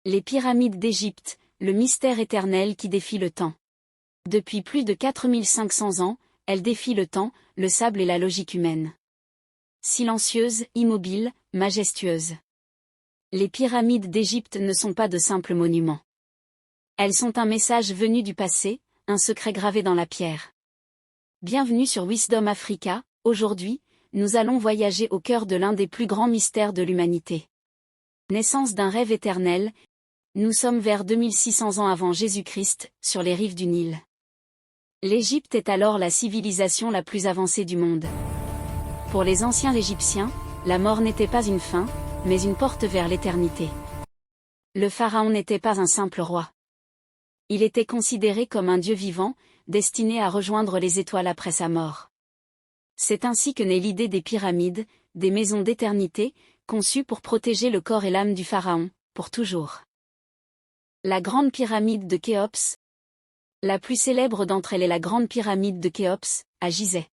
Les pyramides d'Égypte, le mystère éternel qui défie le temps. Depuis plus de 4500 ans, elles défient le temps, le sable et la logique humaine. Silencieuses, immobiles, majestueuses. Les pyramides d'Égypte ne sont pas de simples monuments. Elles sont un message venu du passé, un secret gravé dans la pierre. Bienvenue sur Wisdom Africa. Aujourd'hui, nous allons voyager au cœur de l'un des plus grands mystères de l'humanité. Naissance d'un rêve éternel. Nous sommes vers 2600 ans avant Jésus-Christ, sur les rives du Nil. L'Égypte est alors la civilisation la plus avancée du monde. Pour les anciens Égyptiens, la mort n'était pas une fin, mais une porte vers l'éternité. Le pharaon n'était pas un simple roi. Il était considéré comme un dieu vivant, destiné à rejoindre les étoiles après sa mort. C'est ainsi que naît l'idée des pyramides, des maisons d'éternité, conçues pour protéger le corps et l'âme du pharaon, pour toujours. La Grande Pyramide de Khéops. La plus célèbre d'entre elles est la Grande Pyramide de Khéops, à Gizeh.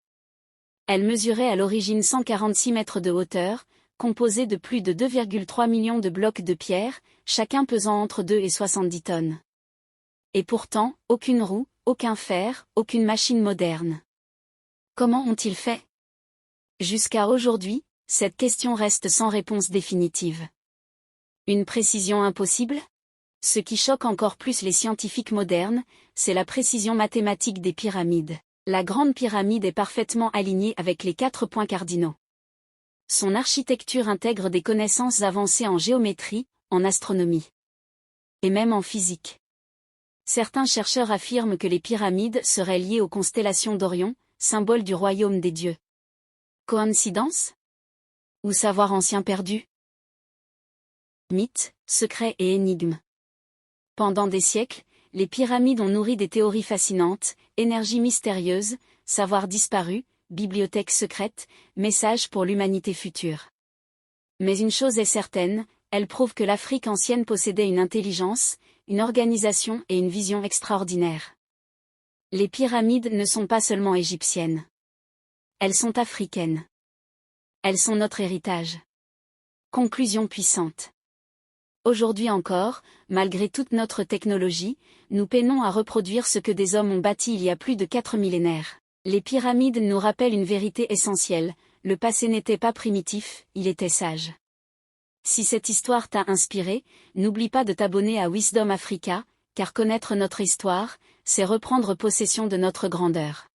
Elle mesurait à l'origine 146 mètres de hauteur, composée de plus de 2,3 millions de blocs de pierre, chacun pesant entre 2 et 70 tonnes. Et pourtant, aucune roue, aucun fer, aucune machine moderne. Comment ont-ils fait? Jusqu'à aujourd'hui, cette question reste sans réponse définitive. Une précision impossible? Ce qui choque encore plus les scientifiques modernes, c'est la précision mathématique des pyramides. La Grande Pyramide est parfaitement alignée avec les 4 points cardinaux. Son architecture intègre des connaissances avancées en géométrie, en astronomie. Et même en physique. Certains chercheurs affirment que les pyramides seraient liées aux constellations d'Orion, symbole du royaume des dieux. Coïncidence? Ou savoir ancien perdu? Mythes, secrets et énigmes. Pendant des siècles, les pyramides ont nourri des théories fascinantes, énergie mystérieuse, savoir disparu, bibliothèque secrète, message pour l'humanité future. Mais une chose est certaine, elle prouve que l'Afrique ancienne possédait une intelligence, une organisation et une vision extraordinaires. Les pyramides ne sont pas seulement égyptiennes. Elles sont africaines. Elles sont notre héritage. Conclusion puissante. Aujourd'hui encore, malgré toute notre technologie, nous peinons à reproduire ce que des hommes ont bâti il y a plus de 4 millénaires. Les pyramides nous rappellent une vérité essentielle, le passé n'était pas primitif, il était sage. Si cette histoire t'a inspiré, n'oublie pas de t'abonner à Wisdom Africa, car connaître notre histoire, c'est reprendre possession de notre grandeur.